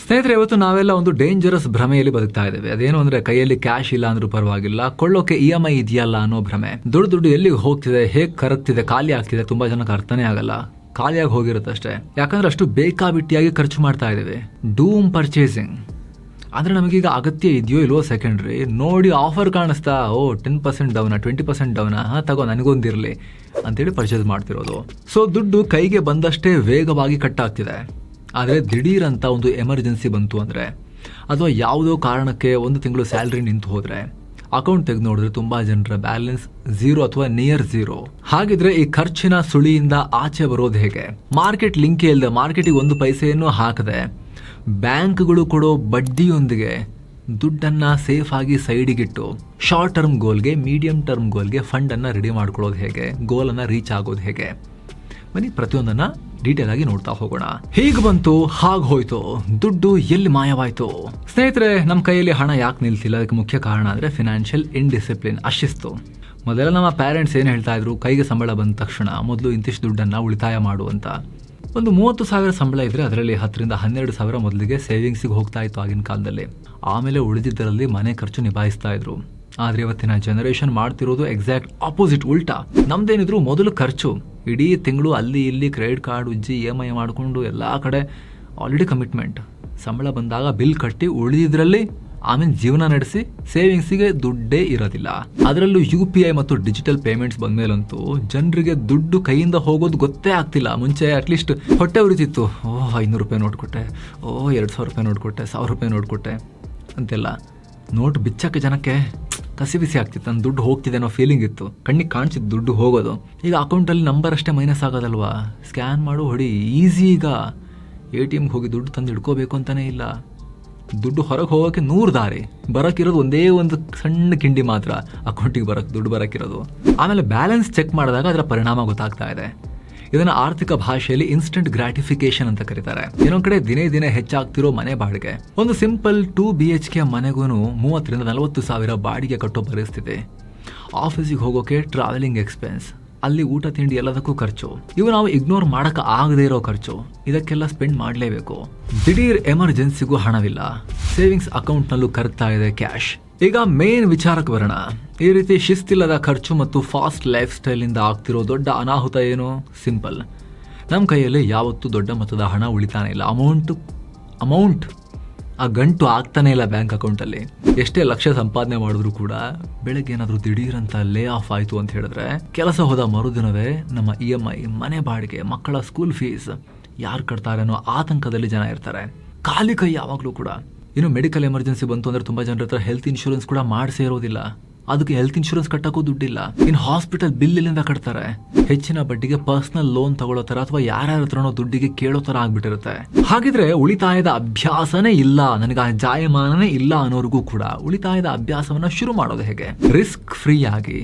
ಸ್ನೇಹಿತರೆ, ಇವತ್ತು ನಾವೆಲ್ಲ ಒಂದು ಡೇಂಜರಸ್ ಭ್ರಮೆಯಲ್ಲಿ ಬದುಕ್ತಾ ಇದ್ದೇವೆ. ಅದೇನು ಅಂದ್ರೆ ಕೈಯಲ್ಲಿ ಕ್ಯಾಶ್ ಇಲ್ಲ ಅಂದ್ರೂ ಪರವಾಗಿಲ್ಲ, ಕೊಳ್ಳೋಕೆ EMI ಇದೆಯಲ್ಲ ಅನ್ನೋ ಭ್ರಮೆ. ದುಡ್ಡು ಎಲ್ಲಿಗೆ ಹೋಗ್ತಿದೆ, ಹೇಗೆ ಕರಗ್ತಿದೆ, ಖಾಲಿ ಆಗ್ತಿದೆ, ತುಂಬಾ ಜನಕ್ಕೆ ಅರ್ಥನೇ ಆಗಲ್ಲ. ಖಾಲಿಯಾಗಿ ಹೋಗಿರುತ್ತೆ ಅಷ್ಟೇ. ಯಾಕಂದ್ರೆ ಅಷ್ಟು ಬೇಕಾಬಿಟ್ಟಿಯಾಗಿ ಖರ್ಚು ಮಾಡ್ತಾ ಇದ್ದೇವೆ. ಡೂಮ್ ಪರ್ಚೇಸಿಂಗ್ ಅಂದ್ರೆ ನಮಗೀಗ ಅಗತ್ಯ ಇದೆಯೋ ಇಲ್ವೋ ಸೆಕೆಂಡ್ರಿ. ನೋಡಿ ಆಫರ್ ಕಾಣಿಸ್ತಾ, 10% ಡೌನಾ, 20% ಡೌನಾ, ತಗೋ ನನಗೊಂದಿರಲಿ ಅಂತೇಳಿ ಪರ್ಚೇಸ್ ಮಾಡ್ತಿರೋದು. ಸೊ ದುಡ್ಡು ಕೈಗೆ ಬಂದಷ್ಟೇ ವೇಗವಾಗಿ ಕಟ್ಟಾಗ್ತಿದೆ. ಆದರೆ ದಿಢೀರ್ ಅಂತ ಒಂದು ಎಮರ್ಜೆನ್ಸಿ ಬಂತು ಅಂದರೆ, ಅಥವಾ ಯಾವುದೋ ಕಾರಣಕ್ಕೆ ಒಂದು ತಿಂಗಳು ಸ್ಯಾಲ್ರಿ ನಿಂತು ಹೋದರೆ, ಅಕೌಂಟ್ ತೆಗೆದು ನೋಡಿದ್ರೆ ತುಂಬಾ ಜನರ ಬ್ಯಾಲೆನ್ಸ್ 0 ಅಥವಾ ನಿಯರ್ 0. ಹಾಗಿದ್ರೆ ಈ ಖರ್ಚಿನ ಸುಳಿಯಿಂದ ಆಚೆ ಬರೋದು ಹೇಗೆ? ಮಾರ್ಕೆಟ್ ಲಿಂಕ್ ಇಲ್ಲದೆ, ಮಾರ್ಕೆಟಿಗೆ ಒಂದು ಪೈಸೆಯನ್ನು ಹಾಕದೆ, ಬ್ಯಾಂಕ್ಗಳು ಕೊಡೋ ಬಡ್ಡಿಯೊಂದಿಗೆ ದುಡ್ಡನ್ನ ಸೇಫ್ ಆಗಿ ಸೈಡಿಗಿಟ್ಟು ಶಾರ್ಟ್ ಟರ್ಮ್ ಗೋಲ್ಗೆ, ಮೀಡಿಯಂ ಟರ್ಮ್ ಗೋಲ್ಗೆ ಫಂಡ್ ಅನ್ನ ರೆಡಿ ಮಾಡ್ಕೊಳ್ಳೋದು ಹೇಗೆ, ಗೋಲನ್ನು ರೀಚ್ ಆಗೋದು ಹೇಗೆ? ಬನ್ನಿ ಪ್ರತಿಯೊಂದನ್ನ ಡೀಟೇಲ್ ಆಗಿ ನೋಡ್ತಾ ಹೋಗೋಣ. ಹೀಗೆ ಬಂತು, ಹಾಗೆ ಹೋಯ್ತು, ದುಡ್ಡು ಎಲ್ಲಿ ಮಾಯವಾಯ್ತು? ಸ್ನೇಹಿತರೆ, ನಮ್ಮ ಕೈಯಲ್ಲಿ ಹಣ ಯಾಕೆ ನಿಲ್ತಿಲ್ಲ? ಅದಕ್ಕೆ ಮುಖ್ಯ ಕಾರಣ ಅಂದ್ರೆ ಫಿನಾನ್ಷಿಯಲ್ ಇನ್ಡಿಸಿಪ್ಲಿನ್, ಅಶಿಸ್ತು. ಮೊದಲೆಲ್ಲ ನಮ್ಮ ಪ್ಯಾರೆಂಟ್ಸ್ ಏನು ಹೇಳ್ತಾ ಇದ್ರು, ಕೈಗೆ ಸಂಬಳ ಬಂದ ತಕ್ಷಣ ಮೊದಲು ಇಂತಿಷ್ಟು ದುಡ್ಡನ್ನ ಉಳಿತಾಯ ಮಾಡುವಂತ. ಒಂದು 30,000 ಸಂಬಳ ಇದ್ರೆ ಅದರಲ್ಲಿ 10,000 ರಿಂದ 12,000 ಮೊದಲಿಗೆ ಸೇವಿಂಗ್ಸಿಗೆ ಹೋಗ್ತಾ ಇತ್ತು ಆಗಿನ ಕಾಲದಲ್ಲಿ. ಆಮೇಲೆ ಉಳಿದಿದ್ದರಲ್ಲಿ ಮನೆ ಖರ್ಚು ನಿಭಾಯಿಸ್ತಾ ಇದ್ರು. ಆದ್ರೆ ಇವತ್ತಿನ ಜನರೇಷನ್ ಮಾಡ್ತಿರೋದು ಎಕ್ಸಾಕ್ಟ್ ಆಪೋಸಿಟ್, ಉಲ್ಟಾ. ನಮ್ದೇನಿದ್ರು ಮೊದಲು ಖರ್ಚು, ಇಡೀ ತಿಂಗಳು ಅಲ್ಲಿ ಇಲ್ಲಿ ಕ್ರೆಡಿಟ್ ಕಾರ್ಡ್ ಉಜ್ಜಿ EMI ಮಾಡಿಕೊಂಡು ಎಲ್ಲಾ ಕಡೆ ಆಲ್ರೆಡಿ ಕಮಿಟ್ಮೆಂಟ್. ಸಂಬಳ ಬಂದಾಗ ಬಿಲ್ ಕಟ್ಟಿ ಉಳಿದಿದ್ರಲ್ಲಿ ಆಮೇಲೆ ಜೀವನ ನಡೆಸಿ ಸೇವಿಂಗ್ಸಿಗೆ ದುಡ್ಡೇ ಇರೋದಿಲ್ಲ. ಅದರಲ್ಲೂ UPI ಮತ್ತು ಡಿಜಿಟಲ್ ಪೇಮೆಂಟ್ಸ್ ಬಂದ್ಮೇಲಂತೂ ಜನರಿಗೆ ದುಡ್ಡು ಕೈಯಿಂದ ಹೋಗೋದು ಗೊತ್ತೇ ಆಗ್ತಿಲ್ಲ. ಮುಂಚೆ ಅಟ್ಲೀಸ್ಟ್ ಹೊಟ್ಟೆ ಉರಿತಿತ್ತು, 500 ರೂಪಾಯಿ ನೋಟ್ ಕೊಟ್ಟೆ, 2,000 ರೂಪಾಯಿ ನೋಟ್ ಕೊಟ್ಟೆ, 1,000 ರೂಪಾಯಿ ನೋಟ್ ಕೊಟ್ಟೆ ಅಂತೆಲ್ಲ. ನೋಟ್ ಬಿಚ್ಚಕ್ಕೆ ಜನಕ್ಕೆ ಕಸಿ ಬಿಸಿ ಆಗ್ತಿತ್ತು, ನನ್ನ ದುಡ್ಡು ಹೋಗ್ತಿದೆ ಅನ್ನೋ ಫೀಲಿಂಗ್ ಇತ್ತು. ಕಣ್ಣಿಗೆ ಕಾಣಿಸಿತ್ತು ದುಡ್ಡು ಹೋಗೋದು. ಈಗ ಅಕೌಂಟಲ್ಲಿ ನಂಬರ್ ಅಷ್ಟೇ ಮೈನಸ್ ಆಗೋದಲ್ವಾ, ಸ್ಕ್ಯಾನ್ ಮಾಡು ಹೊಡಿ, ಈಸಿ. ಈಗ ATMಗೆ ಹೋಗಿ ದುಡ್ಡು ತಂದು ಇಡ್ಕೋಬೇಕು ಅಂತಾನೆ ಇಲ್ಲ. ದುಡ್ಡು ಹೊರಗೆ ಹೋಗೋಕೆ 100 ದಾರಿ, ಬರೋಕ್ಕಿರೋದು ಒಂದೇ ಒಂದು ಸಣ್ಣ ಕಿಂಡಿ ಮಾತ್ರ ಅಕೌಂಟಿಗೆ ದುಡ್ಡು ಬರೋಕ್ಕಿರೋದು. ಆಮೇಲೆ ಬ್ಯಾಲೆನ್ಸ್ ಚೆಕ್ ಮಾಡಿದಾಗ ಅದರ ಪರಿಣಾಮ ಗೊತ್ತಾಗ್ತಾ ಇದೆ. ಇದನ್ನ ಆರ್ಥಿಕ ಭಾಷೆಯಲ್ಲಿ ಇನ್ಸ್ಟೆಂಟ್ ಗ್ರಾಟಿಫಿಕೇಶನ್ ಅಂತ ಕರೀತಾರೆ. ಇನ್ನೊಂದ್ ಕಡೆ ದಿನೇ ಹೆಚ್ಚಾಗ್ತಿರೋ ಮನೆ ಬಾಡಿಗೆ. ಒಂದು ಸಿಂಪಲ್ 2 BHK ಮನೆಗೂ 30,000 ರಿಂದ 40,000 ಬಾಡಿಗೆ ಕಟ್ಟೋ ಪರಿಸ್ಥಿತಿ. ಆಫೀಸಿಗೆ ಹೋಗೋಕೆ ಟ್ರಾವೆಲಿಂಗ್ ಎಕ್ಸ್ಪೆನ್ಸ್, ಅಲ್ಲಿ ಊಟ ತಿಂಡಿ ಎಲ್ಲದಕ್ಕೂ ಖರ್ಚು. ಇವು ನಾವು ಇಗ್ನೋರ್ ಮಾಡಕ್ಕೆ ಆಗದೇ ಇರೋ ಖರ್ಚು. ಇದಕ್ಕೆಲ್ಲ ಸ್ಪೆಂಡ್ ಮಾಡಲೇಬೇಕು. ದಿಢೀರ್ ಎಮರ್ಜೆನ್ಸಿಗೂ ಹಣವಿಲ್ಲ, ಸೇವಿಂಗ್ಸ್ ಅಕೌಂಟ್ ನಲ್ಲೂ ಕರಗ್ತಾ ಇದೆ ಕ್ಯಾಶ್. ಈಗ ಮೇನ್ ವಿಚಾರಕ್ಕೆ ಬರೋಣ. ಈ ರೀತಿ ಶಿಸ್ತಿಲ್ಲದ ಖರ್ಚು ಮತ್ತು ಫಾಸ್ಟ್ ಲೈಫ್ ಸ್ಟೈಲ್ ಇಂದ ಆಗ್ತಿರೋ ದೊಡ್ಡ ಅನಾಹುತ ಏನು? ಸಿಂಪಲ್, ನಮ್ಮ ಕೈಯಲ್ಲಿ ಯಾವತ್ತೂ ದೊಡ್ಡ ಮೊತ್ತದ ಹಣ ಉಳಿತಾನೆ ಇಲ್ಲ. ಅಮೌಂಟ್ ಆ ಗಂಟು ಆಗ್ತಾನೆ ಇಲ್ಲ ಬ್ಯಾಂಕ್ ಅಕೌಂಟಲ್ಲಿ. ಎಷ್ಟೇ ಲಕ್ಷ ಸಂಪಾದನೆ ಮಾಡಿದ್ರು ಕೂಡ ಬೆಳಗ್ಗೆ ಏನಾದರೂ ದಿಢೀರಂತ ಲೇ ಆಫ್ ಆಯಿತು ಅಂತ ಹೇಳಿದ್ರೆ, ಕೆಲಸ ಹೋದ ಮರುದಿನವೇ ನಮ್ಮ EMI, ಮನೆ ಬಾಡಿಗೆ, ಮಕ್ಕಳ ಸ್ಕೂಲ್ ಫೀಸ್ ಯಾರು ಕಟ್ತಾರೆ ಅನ್ನೋ ಆತಂಕದಲ್ಲಿ ಜನ ಇರ್ತಾರೆ. ಖಾಲಿ ಕೈ ಯಾವಾಗಲೂ ಕೂಡ. ಇನ್ನು ಮೆಡಿಕಲ್ ಎಮರ್ಜೆನ್ಸಿ ಬಂತು ಅಂದ್ರೆ ತುಂಬಾ ಜನರ ಹತ್ರ ಹೆಲ್ತ್ ಇನ್ಶೂರೆನ್ಸ್ ಕೂಡ ಮಾಡಿಸೇ ಇರೋದಿಲ್ಲ. ಅದಕ್ಕೆ ಹೆಲ್ತ್ ಇನ್ಶೂರೆನ್ಸ್ ಕಟ್ಟಕ್ಕೂ ದುಡ್ಡಿಲ್ಲ. ಇನ್ನು ಹಾಸ್ಪಿಟಲ್ ಬಿಲ್ ಇಲ್ಲಿಂದ ಕಟ್ತಾರೆ. ಹೆಚ್ಚಿನ ಬಡ್ಡಿಗೆ ಪರ್ಸನಲ್ ಲೋನ್ ತಗೊಳ್ಳೋ ತರ ಅಥವಾ ಯಾರ್ಯಾರ ಹತ್ರನೋ ದುಡ್ಡಿಗೆ ಕೇಳೋ ತರ ಆಗ್ಬಿಟ್ಟಿರುತ್ತೆ. ಹಾಗಿದ್ರೆ ಉಳಿತಾಯದ ಅಭ್ಯಾಸನೇ ಇಲ್ಲ, ನನಗೆ ಆ ಜಾಯಮಾನನೇ ಇಲ್ಲ ಅನ್ನೋರ್ಗೂ ಕೂಡ ಉಳಿತಾಯದ ಅಭ್ಯಾಸವನ್ನ ಶುರು ಮಾಡೋದು ಹೇಗೆ? ರಿಸ್ಕ್ ಫ್ರೀ ಆಗಿ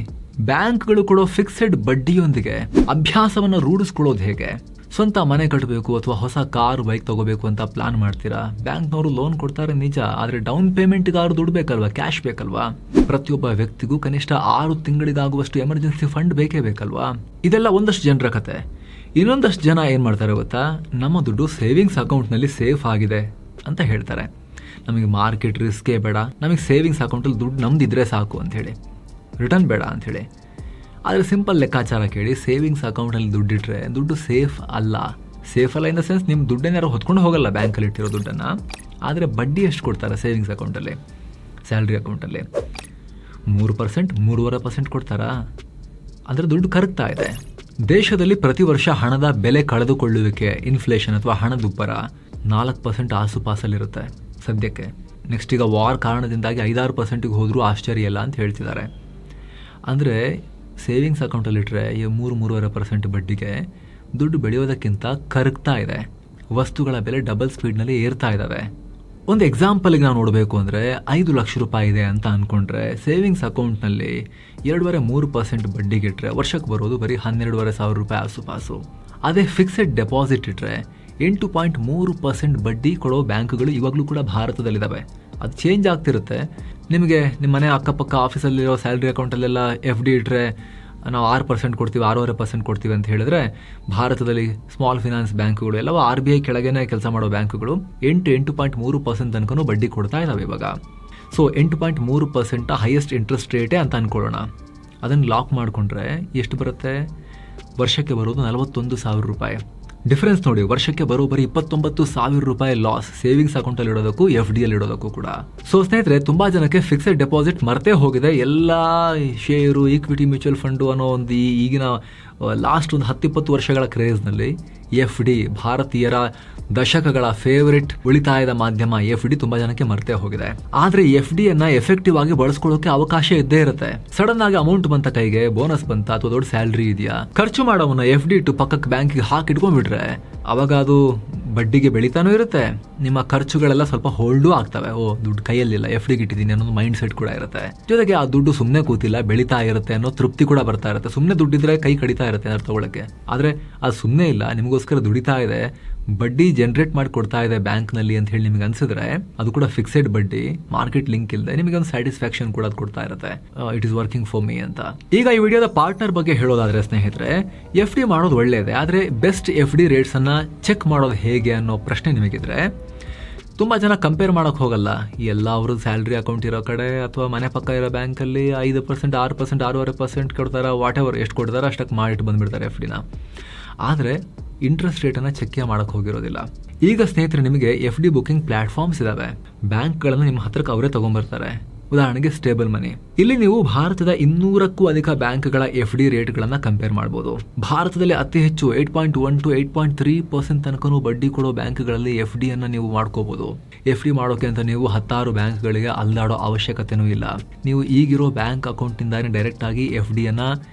ಬ್ಯಾಂಕ್ಗಳು ಕೊಡೋ ಫಿಕ್ಸೆಡ್ ಬಡ್ಡಿಯೊಂದಿಗೆ ಅಭ್ಯಾಸವನ್ನ ರೂಢಿಸ್ಕೊಳ್ಳೋದು ಹೇಗೆ? ಸ್ವಂತ ಮನೆ ಕಟ್ಟಬೇಕು ಅಥವಾ ಹೊಸ ಕಾರ್ ಬೈಕ್ ತಗೋಬೇಕು ಅಂತ ಪ್ಲಾನ್ ಮಾಡ್ತೀರಾ. ಬ್ಯಾಂಕ್ನವರು ಲೋನ್ ಕೊಡ್ತಾರೆ ನಿಜ, ಆದ್ರೆ ಡೌನ್ ಪೇಮೆಂಟ್ಗಾದ್ರು ದುಡ್ಡು ಬೇಕಲ್ವಾ, ಕ್ಯಾಶ್ ಬೇಕಲ್ವಾ? ಪ್ರತಿಯೊಬ್ಬ ವ್ಯಕ್ತಿಗೂ ಕನಿಷ್ಠ 6 ತಿಂಗಳಿಗಾಗುವಷ್ಟು ಎಮರ್ಜೆನ್ಸಿ ಫಂಡ್ ಬೇಕೇ ಬೇಕಲ್ವಾ? ಇದೆಲ್ಲ ಒಂದಷ್ಟು ಜನರ ಕತೆ. ಇನ್ನೊಂದಷ್ಟು ಜನ ಏನ್ ಮಾಡ್ತಾರೆ ಗೊತ್ತಾ, ನಮ್ಮ ದುಡ್ಡು ಸೇವಿಂಗ್ಸ್ ಅಕೌಂಟ್ ನಲ್ಲಿ ಸೇಫ್ ಆಗಿದೆ ಅಂತ ಹೇಳ್ತಾರೆ. ನಮಗೆ ಮಾರ್ಕೆಟ್ ರಿಸ್ಕೇ ಬೇಡ, ನಮಗೆ ಸೇವಿಂಗ್ಸ್ ಅಕೌಂಟಲ್ಲಿ ದುಡ್ಡು ನಮ್ದಿದ್ರೆ ಸಾಕು ಅಂತ ಹೇಳಿ, ರಿಟರ್ನ್ ಬೇಡ ಅಂತ ಹೇಳಿ. ಆದರೆ ಸಿಂಪಲ್ ಲೆಕ್ಕಾಚಾರ ಕೇಳಿ, ಸೇವಿಂಗ್ಸ್ ಅಕೌಂಟಲ್ಲಿ ದುಡ್ಡಿಟ್ರೆ ದುಡ್ಡು ಸೇಫ್ ಅಲ್ಲ ಇನ್ ದ ಸೆನ್ಸ್ ನಿಮ್ಮ ದುಡ್ಡೇನಾರು ಹೊತ್ಕೊಂಡು ಹೋಗಲ್ಲ ಬ್ಯಾಂಕಲ್ಲಿ ಇಟ್ಟಿರೋ ದುಡ್ಡನ್ನು. ಆದರೆ ಬಡ್ಡಿ ಎಷ್ಟು ಕೊಡ್ತಾರೆ ಸೇವಿಂಗ್ಸ್ ಅಕೌಂಟಲ್ಲಿ, ಸ್ಯಾಲ್ರಿ ಅಕೌಂಟಲ್ಲಿ? 3%, 3.5% ಕೊಡ್ತಾರಾ? ಅಂದರೆ ದುಡ್ಡು ಕರಗ್ತಾ ಇದೆ. ದೇಶದಲ್ಲಿ ಪ್ರತಿ ವರ್ಷ ಹಣದ ಬೆಲೆ ಕಳೆದುಕೊಳ್ಳುವಿಕೆ, ಇನ್ಫ್ಲೇಷನ್ ಅಥವಾ ಹಣದುಬ್ಬರ 4% ಆಸುಪಾಸಲ್ಲಿರುತ್ತೆ ಸದ್ಯಕ್ಕೆ. ನೆಕ್ಸ್ಟ್ ಈಗ ವಾರ್ ಕಾರಣದಿಂದಾಗಿ 5-6%ಗೆ ಹೋದರೂ ಆಶ್ಚರ್ಯ ಇಲ್ಲ ಅಂತ ಹೇಳ್ತಿದ್ದಾರೆ. ಅಂದರೆ ಸೇವಿಂಗ್ಸ್ ಅಕೌಂಟಲ್ಲಿಟ್ಟರೆ 3-3.5% ಬಡ್ಡಿಗೆ ದುಡ್ಡು ಬೆಳೆಯೋದಕ್ಕಿಂತ ಕರಗ್ತಾ ಇದೆ. ವಸ್ತುಗಳ ಬೆಲೆ ಡಬಲ್ ಸ್ಪೀಡ್ನಲ್ಲಿ ಏರ್ತಾ ಇದ್ದಾವೆ. ಒಂದು ಎಕ್ಸಾಂಪಲ್ಗೆ ನಾವು ನೋಡಬೇಕು ಅಂದರೆ 5 ಲಕ್ಷ ರೂಪಾಯಿ ಇದೆ ಅಂತ ಅಂದ್ಕೊಂಡ್ರೆ ಸೇವಿಂಗ್ಸ್ ಅಕೌಂಟ್ನಲ್ಲಿ 2.5-3% ಬಡ್ಡಿಗಿಟ್ರೆ ವರ್ಷಕ್ಕೆ ಬರೋದು ಬರೀ 12,500 ರೂಪಾಯಿ ಆಸುಪಾಸು. ಅದೇ ಫಿಕ್ಸೆಡ್ ಡೆಪಾಸಿಟ್ ಇಟ್ಟರೆ 8.3% ಬಡ್ಡಿ ಕೊಡೋ ಬ್ಯಾಂಕ್ಗಳು ಇವಾಗಲೂ ಕೂಡ ಭಾರತದಲ್ಲಿದ್ದಾವೆ. ಅದು ಚೇಂಜ್ ಆಗ್ತಿರುತ್ತೆ. ನಿಮಗೆ ನಿಮ್ಮ ಮನೆ ಅಕ್ಕಪಕ್ಕ ಆಫೀಸಲ್ಲಿರೋ ಸ್ಯಾಲ್ರಿ ಅಕೌಂಟಲ್ಲೆಲ್ಲ FD ಇಟ್ಟರೆ ನಾವು 6% ಕೊಡ್ತೀವಿ, 6.5% ಕೊಡ್ತೀವಿ ಅಂತ ಹೇಳಿದ್ರೆ, ಭಾರತದಲ್ಲಿ ಸ್ಮಾಲ್ ಫಿನಾನ್ಸ್ ಬ್ಯಾಂಕ್ಗಳು ಎಲ್ಲವೂ RBI ಕೆಳಗೇನೆ ಕೆಲಸ ಮಾಡೋ ಬ್ಯಾಂಕ್ಗಳು 8.3% ತನಕನೂ ಬಡ್ಡಿ ಕೊಡ್ತಾ ಇದ್ದಾವೆ ಇವಾಗ. ಸೊ 8.3% ಹೈಯೆಸ್ಟ್ ಇಂಟ್ರೆಸ್ಟ್ ರೇಟೇ ಅಂತ ಅಂದ್ಕೊಳ್ಳೋಣ. ಅದನ್ನು ಲಾಕ್ ಮಾಡಿಕೊಂಡ್ರೆ ಎಷ್ಟು ಬರುತ್ತೆ? ವರ್ಷಕ್ಕೆ ಬರೋದು 41,000 ರೂಪಾಯಿ. ಡಿಫರೆನ್ಸ್ ನೋಡಿ, ವರ್ಷಕ್ಕೆ ಬರೋಬ್ಬರಿ 29,000 ರೂಪಾಯಿ ಲಾಸ್ ಸೇವಿಂಗ್ಸ್ ಅಕೌಂಟಲ್ಲಿ ಇಡೋದಕ್ಕೂ FD ಅಲ್ಲಿ ಇಡೋದಕ್ಕೂ ಕೂಡ. ಸೊ ಸ್ನೇಹಿತರೆ, ತುಂಬಾ ಜನಕ್ಕೆ ಫಿಕ್ಸೆಡ್ ಡೆಪಾಸಿಟ್ ಮರ್ತೇ ಹೋಗಿದೆ. ಎಲ್ಲ ಶೇರು, ಈಕ್ವಿಟಿ, ಮ್ಯೂಚುವಲ್ ಫಂಡು ಅನ್ನೋ ಒಂದು ಈಗಿನ ಲಾಸ್ಟ್ ಒಂದು 10-20 ವರ್ಷಗಳ ಕ್ರೇಜ್ನಲ್ಲಿ FD, ಭಾರತೀಯರ ದಶಕಗಳ ಫೇವರಿಟ್ ಉಳಿತಾಯದ ಮಾಧ್ಯಮ FD ತುಂಬಾ ಜನಕ್ಕೆ ಮರ್ತೇ ಹೋಗಿದೆ. ಆದ್ರೆ FD ಅನ್ನ ಎಫೆಕ್ಟಿವ್ ಆಗಿ ಬಳಸ್ಕೊಳ್ಳೋಕೆ ಅವಕಾಶ ಇದ್ದೇ ಇರುತ್ತೆ. ಸಡನ್ ಆಗಿ ಅಮೌಂಟ್ ಬಂತ ಕೈಗೆ, ಬೋನಸ್ ಬಂತ ಅಥವಾ ದೊಡ್ಡ ಸ್ಯಾಲರಿ ಇದೆಯಾ, ಖರ್ಚು ಮಾಡೋವನ್ನ FD ಇಟ್ಟು ಪಕ್ಕಕ್ಕೆ ಬ್ಯಾಂಕಿಗೆ ಹಾಕಿಟ್ಕೊಂಡ್ಬಿಟ್ರೆ ಅವಾಗ ಅದು ಬಡ್ಡಿಗೆ ಬೆಳಿತಾನೂ ಇರುತ್ತೆ, ನಿಮ್ಮ ಖರ್ಚುಗಳೆಲ್ಲ ಸ್ವಲ್ಪ ಹೋಲ್ಡು ಆಗ್ತವೆ. ದುಡ್ಡು ಕೈಯಲ್ಲಿಲ್ಲ, FDಗೆ ಇಟ್ಟಿದ್ದೀನಿ ಅನ್ನೋದು ಮೈಂಡ್ ಸೆಟ್ ಕೂಡ ಇರುತ್ತೆ. ಜೊತೆಗೆ ಆ ದುಡ್ಡು ಸುಮ್ಮನೆ ಕೂತಿಲ್ಲ, ಬೆಳಿತಾ ಇರುತ್ತೆ ಅನ್ನೋ ತೃಪ್ತಿ ಕೂಡ ಬರ್ತಾ ಇರುತ್ತೆ. ಸುಮ್ಮನೆ ದುಡ್ಡಿದ್ರೆ ಕೈ ಕಡಿತಾ ಇರುತ್ತೆ ಏನಾದ್ರು ತಗೊಳಕ್ಕೆ, ಆದ್ರೆ ಅದು ಸುಮ್ಮನೆ ಇಲ್ಲ, ನಿಮಗೋಸ್ಕರ ದುಡಿತಾ ಇದೆ, ಬಡ್ಡಿ ಜನರೇಟ್ ಮಾಡಿ ಕೊಡ್ತಾ ಇದೆ ಬ್ಯಾಂಕ್ನಲ್ಲಿ ಅಂತ ಹೇಳಿ ನಿಮಗೆ ಅನ್ಸಿದ್ರೆ, ಅದು ಕೂಡ ಫಿಕ್ಸೆಡ್ ಬಡ್ಡಿ, ಮಾರ್ಕೆಟ್ ಲಿಂಕ್ ಇಲ್ಲದೆ ನಿಮಗೆ ಒಂದು ಸ್ಯಾಟಿಸ್ಫ್ಯಾಕ್ಷನ್ ಕೂಡ ಕೊಡ್ತಾ ಇರುತ್ತೆ, it is working for me ಅಂತ. ಈಗ ಈ ವಿಡಿಯೋದ ಪಾರ್ಟ್ನರ್ ಬಗ್ಗೆ ಹೇಳೋದಾದ್ರೆ ಸ್ನೇಹಿತರೆ, FD ಮಾಡೋದು ಒಳ್ಳೆಯದೇ, ಆದ್ರೆ ಬೆಸ್ಟ್ FD ರೇಟ್ಸ್ ಅನ್ನ ಚೆಕ್ ಮಾಡೋದು ಹೇಗೆ ಅನ್ನೋ ಪ್ರಶ್ನೆ ನಿಮಗಿದ್ರೆ, ತುಂಬಾ ಜನ ಕಂಪೇರ್ ಮಾಡಕ್ ಹೋಗಲ್ಲ. ಎಲ್ಲ ಅವ್ರದ್ದು ಸ್ಯಾಲ್ರಿ ಅಕೌಂಟ್ ಇರೋ ಕಡೆ ಅಥವಾ ಮನೆ ಪಕ್ಕ ಇರೋ ಬ್ಯಾಂಕಲ್ಲಿ 5%, 6%, 6.5% ಕೊಡ್ತಾರ, ವಾಟ್ ಎವರ್ ಎಷ್ಟು ಕೊಡ್ತಾರ ಅಷ್ಟಕ್ಕೆ ಮಾಡಿಟ್ಟು ಬಂದ್ಬಿಡ್ತಾರೆ FDನ. ಆದರೆ ಇಂಟ್ರೆಸ್ಟ್ ರೇಟನ್ನು ಚೆಕ್ ಮಾಡಕ್ಕೆ ಹೋಗಿರೋದಿಲ್ಲ. ಈಗ ಸ್ನೇಹಿತರೆ, ನಿಮಗೆ FD ಬುಕಿಂಗ್ ಪ್ಲಾಟ್ಫಾರ್ಮ್ಸ್ ಇದಾವೆ. ಬ್ಯಾಂಕ್ಗಳನ್ನು ನಿಮ್ಮ ಹತ್ರಕ್ಕೆ ಅವರೇ ತಗೊಂಡ್ಬರ್ತಾರೆ. ಉದಾಹರಣೆಗೆ ಸ್ಟೇಬಲ್ ಮನಿ. ಇಲ್ಲಿ ನೀವು ಭಾರತದ 200ಕ್ಕೂ ಅಧಿಕ ಬ್ಯಾಂಕ್ಗಳ FD ರೇಟ್ಗಳನ್ನು ಕಂಪೇರ್ ಮಾಡಬಹುದು. ಭಾರತದಲ್ಲಿ ಅತಿ ಹೆಚ್ಚು 8.1 to 8.3% ತನಕನೂ ಬಡ್ಡಿ ಕೊಡೋ ಬ್ಯಾಂಕ್ಗಳಲ್ಲಿ FD ಅನ್ನ ನೀವು ಮಾಡ್ಕೋಬಹುದು. FD ಮಾಡೋಕೆ ಅಂತ ನೀವು 10 ಬ್ಯಾಂಕ್ಗಳಿಗೆ ಅಲ್ದಾಡೋ ಅವಶ್ಯಕತೆನೂ ಇಲ್ಲ. ನೀವು ಈಗಿರೋ ಬ್ಯಾಂಕ್ ಅಕೌಂಟಿಂದಾನೇ ಡೈರೆಕ್ಟ್ ಆಗಿ FD ಅನ್ನ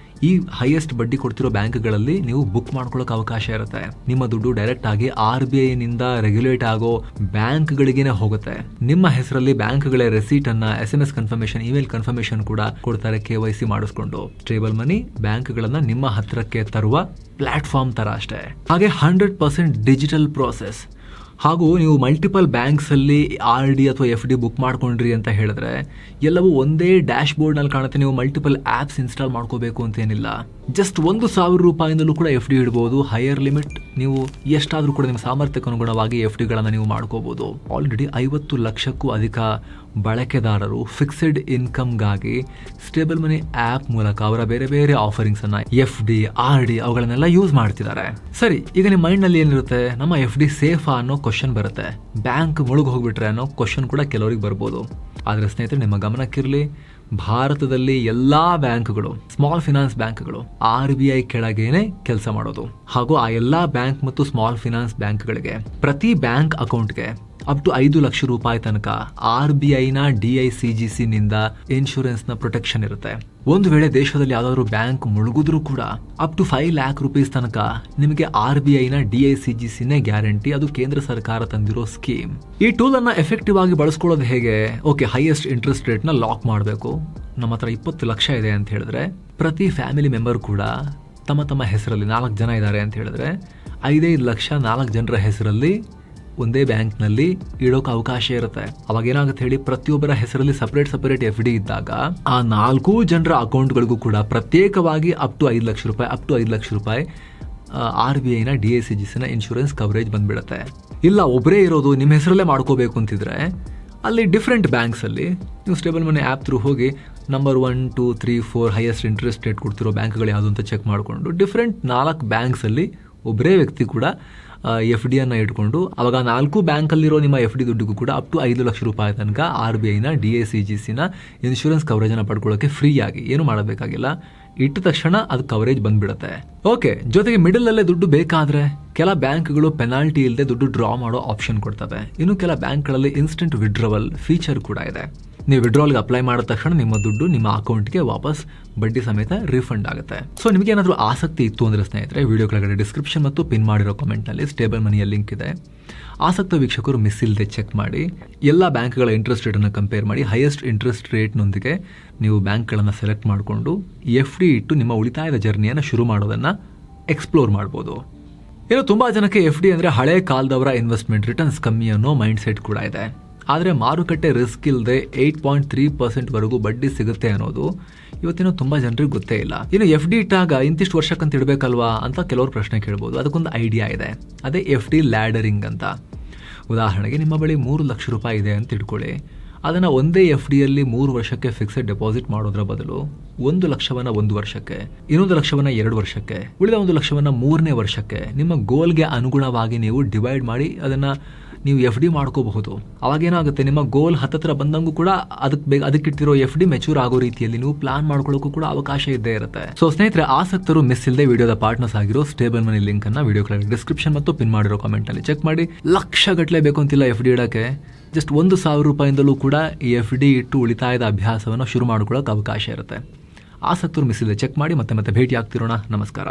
ಈ ಹೈಯೆಸ್ಟ್ ಬಡ್ಡಿ ಕೊಡ್ತಿರೋ ಬ್ಯಾಂಕ್ಗಳಲ್ಲಿ ನೀವು ಬುಕ್ ಮಾಡ್ಕೊಳ್ಳೋಕೆ ಅವಕಾಶ ಇರುತ್ತೆ. ನಿಮ್ಮ ದುಡ್ಡು ಡೈರೆಕ್ಟ್ ಆಗಿ RBI ನಿಂದ ರೆಗ್ಯುಲೇಟ್ ಆಗೋ ಬ್ಯಾಂಕ್ಗಳಿಗೇನೆ ಹೋಗುತ್ತೆ. ನಿಮ್ಮ ಹೆಸರಲ್ಲಿ ಬ್ಯಾಂಕ್ಗಳ ರೆಸೀಟ್ ಅನ್ನ, SMS ಕನ್ಫರ್ಮೇಶನ್, ಇಮೇಲ್ ಕನ್ಫರ್ಮೇಶನ್ ಕೂಡ ಕೊಡ್ತಾರೆ KYC ಮಾಡಿಸ್ಕೊಂಡು. ಸ್ಟೇಬಲ್ ಮನಿ ಬ್ಯಾಂಕ್ಗಳನ್ನ ನಿಮ್ಮ ಹತ್ರಕ್ಕೆ ತರುವ ಪ್ಲಾಟ್ಫಾರ್ಮ್ ತರ ಅಷ್ಟೇ. ಹಾಗೆ 100% ಡಿಜಿಟಲ್ ಪ್ರೋಸೆಸ್. ಹಾಗೂ ನೀವು ಮಲ್ಟಿಪಲ್ ಬ್ಯಾಂಕ್ಸ್ ಅಲ್ಲಿ RD ಅಥವಾ FD ಬುಕ್ ಮಾಡ್ಕೊಂಡ್ರಿ ಅಂತ ಹೇಳಿದ್ರೆ ಎಲ್ಲವೂ ಒಂದೇ ಡ್ಯಾಶ್ ಬೋರ್ಡ್ ನಲ್ಲಿ ಕಾಣುತ್ತೆ. ನೀವು ಮಲ್ಟಿಪಲ್ ಆಪ್ಸ್ ಇನ್ಸ್ಟಾಲ್ ಮಾಡ್ಕೋಬೇಕು ಅಂತ ಏನಿಲ್ಲ. ಜಸ್ಟ್ 1,000 ರೂಪಾಯಿಂದಲೂ ಕೂಡ FD ಇಡಬಹುದು. ಹೈಯರ್ ಲಿಮಿಟ್ ನೀವು ಎಷ್ಟಾದ್ರೂ ಕೂಡ ನಿಮ್ಮ ಸಾಮರ್ಥ್ಯಕ್ಕೆ ಅನುಗುಣವಾಗಿ FD ಗಳನ್ನ ನೀವು ಮಾಡ್ಕೋಬಹುದು. ಆಲ್ರೆಡಿ 50 ಲಕ್ಷಕ್ಕೂ ಅಧಿಕ ಬಳಕೆದಾರರು ಫಿಕ್ಸೆಡ್ ಇನ್ಕಮ್ಗಾಗಿ ಸ್ಟೇಬಲ್ ಮನಿ ಆಪ್ ಮೂಲಕ ಅವರ ಬೇರೆ ಬೇರೆ ಆಫರಿಂಗ್ಸ್ ಅನ್ನ FD, RD ಅವುಗಳನ್ನೆಲ್ಲ ಯೂಸ್ ಮಾಡ್ತಿದ್ದಾರೆ. ಸರಿ, ಈಗ ನಿಮ್ಮ ಮೈಂಡ್ ನಲ್ಲಿ ಏನಿರುತ್ತೆ, ನಮ್ಮ FD ಸೇಫಾ ಅನ್ನೋ ಕ್ವಶನ್ ಬರುತ್ತೆ. ಬ್ಯಾಂಕ್ ಮುಳುಗ್ ಹೋಗ್ಬಿಟ್ರೆ ಅನ್ನೋ ಕ್ವಶನ್ ಕೂಡ ಕೆಲವರಿಗೆ ಬರ್ಬೋದು. ಆದ್ರೆ ಸ್ನೇಹಿತರೆ, ನಿಮ್ಮ ಗಮನಕ್ಕಿರಲಿ, ಭಾರತದಲ್ಲಿ ಎಲ್ಲಾ ಬ್ಯಾಂಕ್ಗಳು, ಸ್ಮಾಲ್ ಫಿನಾನ್ಸ್ ಬ್ಯಾಂಕ್ಗಳು RBI ಕೆಳಗೇನೆ ಕೆಲಸ ಮಾಡೋದು. ಹಾಗೂ ಆ ಎಲ್ಲಾ ಬ್ಯಾಂಕ್ ಮತ್ತು ಸ್ಮಾಲ್ ಫಿನಾನ್ಸ್ ಬ್ಯಾಂಕ್ಗಳಿಗೆ ಪ್ರತಿ ಬ್ಯಾಂಕ್ ಅಕೌಂಟ್ಗೆ ಅಪ್ ಟು 5 ಲಕ್ಷ ರೂಪಾಯಿ ತನಕ RBIನ DICGC ನಿಂದ ಇನ್ಶೂರೆನ್ಸ್ ನ ಪ್ರೊಟೆಕ್ಷನ್ ಇರುತ್ತೆ. ಒಂದು ವೇಳೆ ದೇಶದಲ್ಲಿ ಯಾವ್ದಾದ್ರು ಬ್ಯಾಂಕ್ ಮುಳುಗಿದ್ರೂ ಕೂಡ ಅಪ್ ಟು 5 ಲ್ಯಾಕ್ ರೂಪೀಸ್ ತನಕ ನಿಮಗೆ RBIನ DICGC ನೇ ಗ್ಯಾರಂಟಿ. ಅದು ಕೇಂದ್ರ ಸರ್ಕಾರ ತಂದಿರೋ ಸ್ಕೀಮ್. ಈ ಟೂಲ್ ಅನ್ನ ಎಫೆಕ್ಟಿವ್ ಆಗಿ ಬಳಸ್ಕೊಳ್ಳೋದು ಹೇಗೆ? ಓಕೆ, ಹೈಯೆಸ್ಟ್ ಇಂಟ್ರೆಸ್ಟ್ ರೇಟ್ ನ ಲಾಕ್ ಮಾಡಬೇಕು. ನಮ್ಮ ಹತ್ರ 20 ಲಕ್ಷ ಇದೆ ಅಂತ ಹೇಳಿದ್ರೆ ಪ್ರತಿ ಫ್ಯಾಮಿಲಿ ಮೆಂಬರ್ ಕೂಡ ತಮ್ಮ ತಮ್ಮ ಹೆಸರಲ್ಲಿ 4 ಜನ ಇದ್ದಾರೆ ಅಂತ ಹೇಳಿದ್ರೆ 5 ಲಕ್ಷ 4 ಜನರ ಹೆಸರಲ್ಲಿ ಒಂದೇ ಬ್ಯಾಂಕ್ನಲ್ಲಿ ಇಡೋಕೆ ಅವಕಾಶ ಇರುತ್ತೆ. ಅವಾಗ ಏನಾಗುತ್ತೆ ಹೇಳಿ, ಪ್ರತಿಯೊಬ್ಬರ ಹೆಸರಲ್ಲಿ ಸಪರೇಟ್ FD ಇದ್ದಾಗ ಆ 4 ಜನರ ಅಕೌಂಟ್ಗಳಿಗೂ ಕೂಡ ಪ್ರತ್ಯೇಕವಾಗಿ ಅಪ್ ಟು 5 ಲಕ್ಷ ರೂಪಾಯಿ RBIನ DICGCನ ಇನ್ಶೂರೆನ್ಸ್ ಕವರೇಜ್ ಬಂದ್ಬಿಡುತ್ತೆ. ಇಲ್ಲ, ಒಬ್ಬರೇ ಇರೋದು, ನಿಮ್ಮ ಹೆಸರಲ್ಲೇ ಮಾಡ್ಕೋಬೇಕು ಅಂತಿದ್ರೆ ಅಲ್ಲಿ ಡಿಫ್ರೆಂಟ್ ಬ್ಯಾಂಕ್ಸ್ ಅಲ್ಲಿ ನೀವು ಸ್ಟೇಬಲ್ ಮನಿ ಆ್ಯಪ್ ಥ್ರೂ ಹೋಗಿ ನಂಬರ್ 1, 2, 3, 4 ಹೈಯೆಸ್ಟ್ ಇಂಟ್ರೆಸ್ಟ್ ರೇಟ್ ಕೊಡ್ತಿರೋ ಬ್ಯಾಂಕ್ಗಳು ಯಾವುದು ಅಂತ ಚೆಕ್ ಮಾಡಿಕೊಂಡು ಡಿಫ್ರೆಂಟ್ 4 ಬ್ಯಾಂಕ್ಸ್ ಅಲ್ಲಿ ಒಬ್ಬರೇ ವ್ಯಕ್ತಿ ಕೂಡ FD ಅನ್ನ ಇಟ್ಕೊಂಡು ಅವಾಗ 4 ಬ್ಯಾಂಕಲ್ಲಿರೋ ನಿಮ್ಮ FD ದುಡ್ಡಿಗೂ ಕೂಡ ಅಪ್ ಟು 5 ಲಕ್ಷ ರೂಪಾಯಿ ತನಕ RBIನ DICGCನ ಇನ್ಶೂರೆನ್ಸ್ ಕವರೇಜ್ ಅನ್ನ ಪಡ್ಕೊಳ್ಳೋಕೆ ಫ್ರೀ ಆಗಿ ಏನು ಮಾಡಬೇಕಾಗಿಲ್ಲ. ಇಟ್ಟ ತಕ್ಷಣ ಅದು ಕವರೇಜ್ ಬಂದ್ಬಿಡುತ್ತೆ. ಓಕೆ, ಜೊತೆಗೆ ಮಿಡಲ್ ಅಲ್ಲೇ ದುಡ್ಡು ಬೇಕಾದ್ರೆ ಕೆಲ ಬ್ಯಾಂಕ್ಗಳು ಪೆನಾಲ್ಟಿ ಇಲ್ಲದೆ ದುಡ್ಡು ಡ್ರಾ ಮಾಡೋ ಆಪ್ಷನ್ ಕೊಡ್ತವೆ. ಇನ್ನು ಕೆಲ ಬ್ಯಾಂಕ್ಗಳಲ್ಲಿ ಇನ್ಸ್ಟೆಂಟ್ ವಿಡ್ರಾವಲ್ ಫೀಚರ್ ಕೂಡ ಇದೆ. ನೀವು ವಿಡ್ರಾಲ್ಗೆ ಅಪ್ಲೈ ಮಾಡಿದ ತಕ್ಷಣ ನಿಮ್ಮ ದುಡ್ಡು ನಿಮ್ಮ ಅಕೌಂಟ್ಗೆ ವಾಪಸ್ ಬಡ್ಡಿ ಸಮೇತ ರೀಫಂಡ್ ಆಗುತ್ತೆ. ಸೊ ನಿಮಗೆ ಏನಾದರೂ ಆಸಕ್ತಿ ಇತ್ತು ಅಂದ್ರೆ ಸ್ನೇಹಿತರೆ, ವಿಡಿಯೋ ಕೆಳಗಡೆ ಡಿಸ್ಕ್ರಿಪ್ಷನ್ ಮತ್ತು ಪಿನ್ ಮಾಡಿರೋ ಕಾಮೆಂಟ್ನಲ್ಲಿ ಸ್ಟೇಬಲ್ ಮನಿಯ ಲಿಂಕ್ ಇದೆ. ಆಸಕ್ತ ವೀಕ್ಷಕರು ಮಿಸ್ ಇಲ್ಲದೆ ಚೆಕ್ ಮಾಡಿ, ಎಲ್ಲ ಬ್ಯಾಂಕ್ಗಳ ಇಂಟ್ರೆಸ್ಟ್ ರೇಟನ್ನು ಕಂಪೇರ್ ಮಾಡಿ, ಹೈಯೆಸ್ಟ್ ಇಂಟ್ರೆಸ್ಟ್ ರೇಟ್ನೊಂದಿಗೆ ನೀವು ಬ್ಯಾಂಕ್ಗಳನ್ನು ಸೆಲೆಕ್ಟ್ ಮಾಡಿಕೊಂಡು FD ಇಟ್ಟು ನಿಮ್ಮ ಉಳಿತಾಯದ ಜರ್ನಿಯನ್ನು ಶುರು ಮಾಡೋದನ್ನು ಎಕ್ಸ್ಪ್ಲೋರ್ ಮಾಡ್ಬೋದು. ಇನ್ನು ತುಂಬ ಜನಕ್ಕೆ FD ಅಂದರೆ ಹಳೆ ಕಾಲದವರ ಇನ್ವೆಸ್ಟ್ಮೆಂಟ್, ರಿಟರ್ನ್ಸ್ ಕಮ್ಮಿ ಅನ್ನೋ ಮೈಂಡ್ ಸೆಟ್ ಕೂಡ ಇದೆ. ಆದರೆ ಮಾರುಕಟ್ಟೆ ರಿಸ್ಕ್ ಇಲ್ಲದೆ 8.3% ವರೆಗೂ ಬಡ್ಡಿ ಸಿಗುತ್ತೆ ಅನ್ನೋದು ಇವತ್ತಿನ ತುಂಬಾ ಜನರಿಗೆ ಗೊತ್ತೇ ಇಲ್ಲ. ಇನ್ನು FD ಇಟ್ಟಾಗ ಇಂತಿಷ್ಟು ವರ್ಷಕ್ಕಂತ ಇಡಬೇಕಲ್ವಾ ಅಂತ ಕೆಲವರು ಪ್ರಶ್ನೆ ಕೇಳ್ಬೋದು. ಅದಕ್ಕೊಂದು ಐಡಿಯಾ ಇದೆ, ಅದೇ FD ಲ್ಯಾಡರಿಂಗ್ ಅಂತ. ಉದಾಹರಣೆಗೆ ನಿಮ್ಮ ಬಳಿ 3 ಲಕ್ಷ ರೂಪಾಯಿ ಇದೆ ಅಂತ ಇಟ್ಕೊಳ್ಳಿ. ಅದನ್ನು ಒಂದೇ FDಯಲ್ಲಿ 3 ವರ್ಷಕ್ಕೆ ಫಿಕ್ಸೆಡ್ ಡೆಪಾಸಿಟ್ ಮಾಡೋದ್ರ ಬದಲು 1 ಲಕ್ಷವನ್ನ 1 ವರ್ಷಕ್ಕೆ, ಇನ್ನೊಂದು ಲಕ್ಷವನ್ನ 2 ವರ್ಷಕ್ಕೆ, ಉಳಿದ 1 ಲಕ್ಷವನ್ನ 3ನೇ ವರ್ಷಕ್ಕೆ ನಿಮ್ಮ ಗೋಲ್ಗೆ ಅನುಗುಣವಾಗಿ ನೀವು ಡಿವೈಡ್ ಮಾಡಿ ಅದನ್ನ ನೀವು FD ಮಾಡ್ಕೋಬಹುದು. ಅವಾಗೇನಾಗುತ್ತೆ, ನಿಮ್ಮ ಗೋಲ್ ಹತ್ತತ್ರ ಬಂದಂಗೂ ಕೂಡ ಅದಕ್ಕಿಟ್ಟಿರೋ FD ಮೆಚೂರ್ ಆಗೋ ರೀತಿಯಲ್ಲಿ ನೀವು ಪ್ಲಾನ್ ಮಾಡ್ಕೊಳ್ಳೋಕ್ಕೂ ಕೂಡ ಅವಕಾಶ ಇದ್ದೇ ಇರುತ್ತೆ. ಸೊ ಸ್ನೇಹಿತರೆ, ಆಸಕ್ತರು ಮಿಸ್ ಇಲ್ಲದೆ ವಿಡಿಯೋದ ಪಾರ್ಟ್ನರ್ಸ್ ಆಗಿರೋ ಸ್ಟೇಬಲ್ ಮನಿ ಲಿಂಕ್ ಅನ್ನ ವಿಡಿಯೋ ಕೆಳಗೆ ಡಿಸ್ಕ್ರಿಪ್ಷನ್ ಮತ್ತು ಪಿನ್ ಮಾಡಿರೋ ಕಾಮೆಂಟ್ ಅಲ್ಲಿ ಚೆಕ್ ಮಾಡಿ. ಲಕ್ಷ ಗಟ್ಟಲೆ ಬೇಕು ಅಂತಿಲ್ಲ FD ಇಡಕ್ಕೆ. ಜಸ್ಟ್ 1,000 ರೂಪಾಯಿಂದಲೂ ಕೂಡ ಈ FD ಇಟ್ಟು ಉಳಿತಾಯದ ಅಭ್ಯಾಸವನ್ನು ಶುರು ಮಾಡ್ಕೊಳ್ಳೋಕೆ ಅವಕಾಶ ಇರುತ್ತೆ. ಆಸಕ್ತರು ಮಿಸ್ ಇಲ್ಲದೆ ಚೆಕ್ ಮಾಡಿ. ಮತ್ತೆ ಭೇಟಿ ಆಗ್ತಿರೋಣ. ನಮಸ್ಕಾರ.